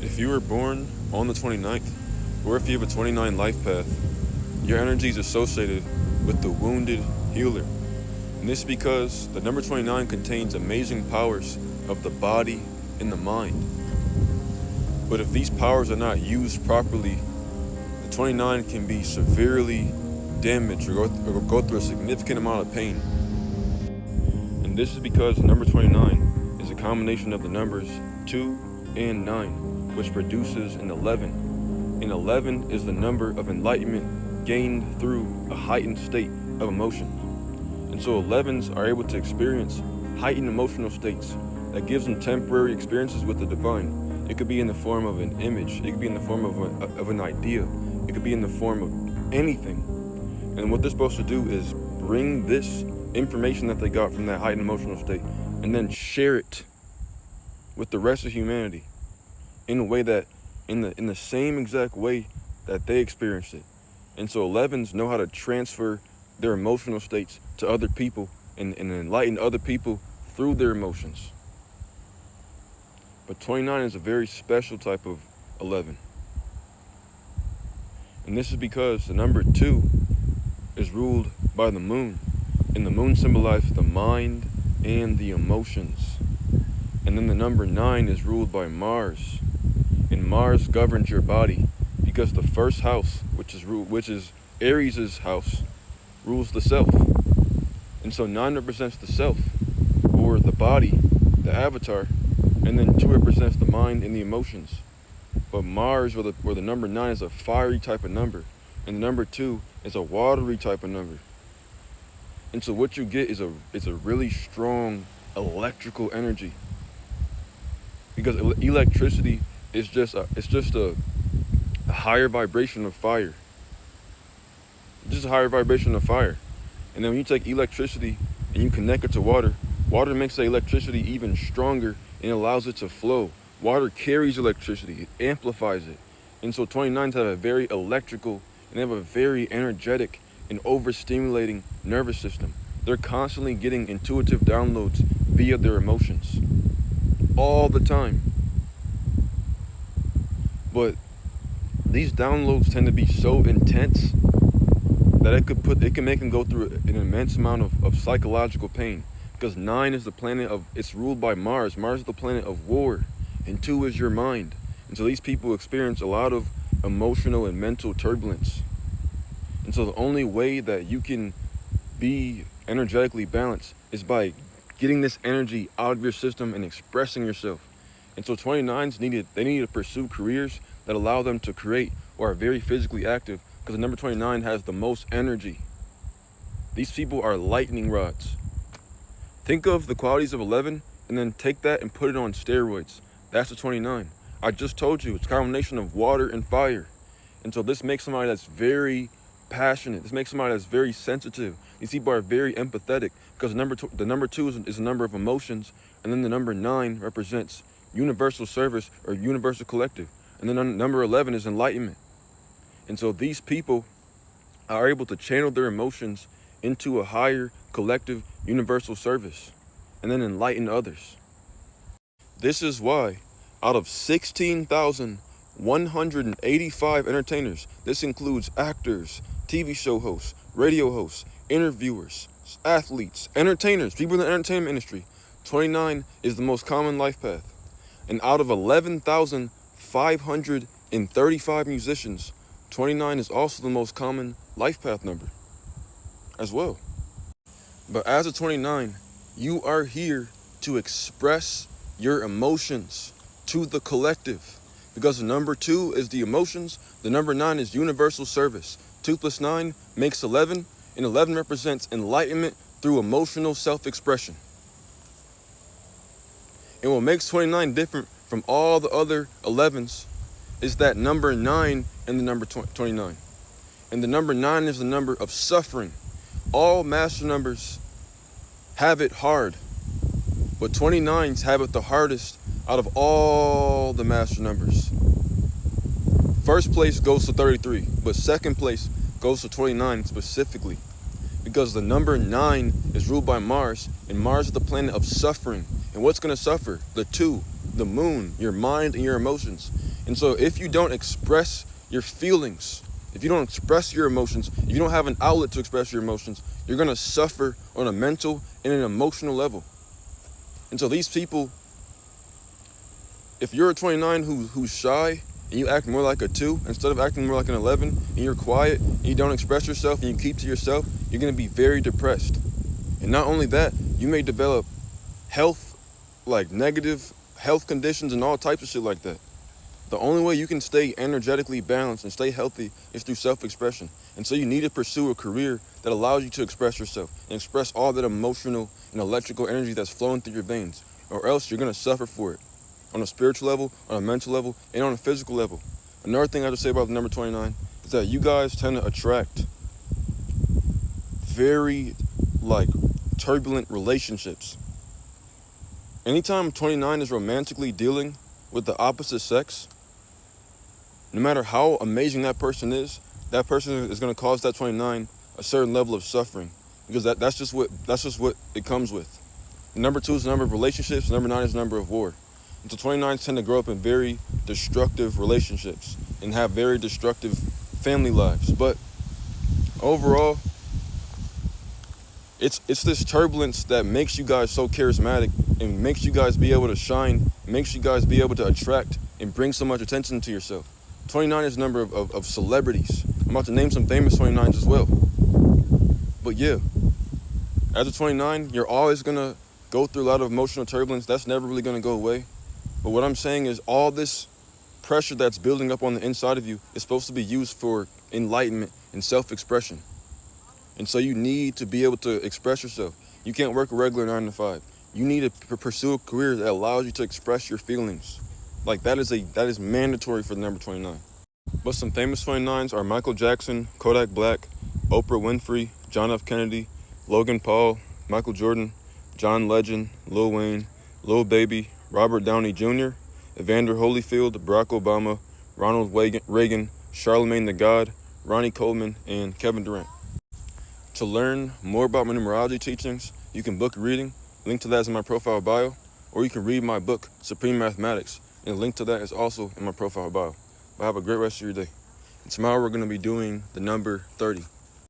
If you were born on the 29th, or if you have a 29 life path, your energy is associated with the wounded healer. And this is because the number 29 contains amazing powers of the body and the mind. But if these powers are not used properly, the 29 can be severely damaged or go through a significant amount of pain. And this is because the number 29 is a combination of the numbers 2 and 9, which produces an 11. And 11 is the number of enlightenment gained through a heightened state of emotion. And so 11s are able to experience heightened emotional states that gives them temporary experiences with the divine. It could be in the form of an image. It could be in the form of an idea. It could be in the form of anything. And what they're supposed to do is bring this information that they got from that heightened emotional state and then share it with the rest of humanity in a way that, in the same exact way that they experienced it. And so 11s know how to transfer their emotional states to other people and enlighten other people through their emotions. But 29 is a very special type of 11. And this is because the number 2 is ruled by the moon. And the moon symbolizes the mind and the emotions. And then the number 9 is ruled by Mars. And Mars governs your body because the first house, which is Aries' house, rules the self. And so 9 represents the self, or the body, the avatar, and then 2 represents the mind and the emotions. But Mars, or the number 9, is a fiery type of number, and the number 2 is a watery type of number. And so what you get is a really strong electrical energy, because electricity is just a higher vibration of fire. Just a higher vibration of fire. And then when you take electricity and you connect it to water, water makes the electricity even stronger and allows it to flow. Water carries electricity, it amplifies it. And so 29s have a very electrical and they have a very energetic and overstimulating nervous system. They're constantly getting intuitive downloads via their emotions all the time. But these downloads tend to be so intense that it can make them go through an immense amount of psychological pain. Because 9 is the planet it's ruled by Mars. Mars is the planet of war, and 2 is your mind. And so these people experience a lot of emotional and mental turbulence. And so the only way that you can be energetically balanced is by getting this energy out of your system and expressing yourself. And so 29s need to pursue careers that allow them to create or are very physically active, because the number 29 has the most energy. These people are lightning rods. Think of the qualities of 11 and then take that and put it on steroids. That's the 29. I just told you, it's a combination of water and fire. And so this makes somebody that's very passionate. This makes somebody that's very sensitive. These people are very empathetic, because the number 2 is a number of emotions, and then the number 9 represents universal service or universal collective. And then number 11 is enlightenment. And so these people are able to channel their emotions into a higher collective universal service and then enlighten others. This is why out of 16,185 entertainers, this includes actors, TV show hosts, radio hosts, interviewers, athletes, entertainers, people in the entertainment industry, 29 is the most common life path. And out of 11,535 musicians, 29 is also the most common life path number as well. But as a 29, you are here to express your emotions to the collective, because the number 2 is the emotions, the number 9 is universal service. 2 plus 9 makes 11, and 11 represents enlightenment through emotional self-expression. And what makes 29 different from all the other 11s is that number 9 and the number 29. And the number 9 is the number of suffering. All master numbers have it hard, but 29s have it the hardest out of all the master numbers. First place goes to 33, but second place goes to 29 specifically, because the number 9 is ruled by Mars, and Mars is the planet of suffering. And what's going to suffer? The 2, the moon, your mind and your emotions. And so if you don't express your feelings, if you don't express your emotions, if you don't have an outlet to express your emotions, you're going to suffer on a mental and an emotional level. And so these people, if you're a 29 who's shy and you act more like a 2 instead of acting more like an 11, and you're quiet and you don't express yourself and you keep to yourself, you're going to be very depressed. And not only that, you may develop negative health conditions and all types of shit like that. The only way you can stay energetically balanced and stay healthy is through self-expression. And so you need to pursue a career that allows you to express yourself and express all that emotional and electrical energy that's flowing through your veins, or else you're going to suffer for it on a spiritual level, on a mental level, and on a physical level. Another thing I have to say about the number 29 is that you guys tend to attract very turbulent relationships. Anytime 29 is romantically dealing with the opposite sex, no matter how amazing that person is going to cause that 29 a certain level of suffering, because that's just what it comes with. Number 2 is the number of relationships. Number 9 is the number of war. And so 29s tend to grow up in very destructive relationships and have very destructive family lives. But overall, it's this turbulence that makes you guys so charismatic and makes you guys be able to shine, makes you guys be able to attract and bring so much attention to yourself. 29 is the number of celebrities. I'm about to name some famous 29s as well. But yeah, as a 29, you're always going to go through a lot of emotional turbulence. That's never really going to go away. But what I'm saying is all this pressure that's building up on the inside of you is supposed to be used for enlightenment and self-expression. And so you need to be able to express yourself. You can't work a regular 9 to 5. You need to pursue a career that allows you to express your feelings. That is mandatory for the number 29. But some famous 29s are Michael Jackson, Kodak Black, Oprah Winfrey, John F. Kennedy, Logan Paul, Michael Jordan, John Legend, Lil Wayne, Lil Baby, Robert Downey Jr., Evander Holyfield, Barack Obama, Ronald Reagan, Charlemagne the God, Ronnie Coleman, and Kevin Durant. To learn more about my numerology teachings, you can book a reading. Link to that is in my profile bio. Or you can read my book, Supreme Mathematics, and the link to that is also in my profile bio. But have a great rest of your day. And tomorrow we're going to be doing the number 30.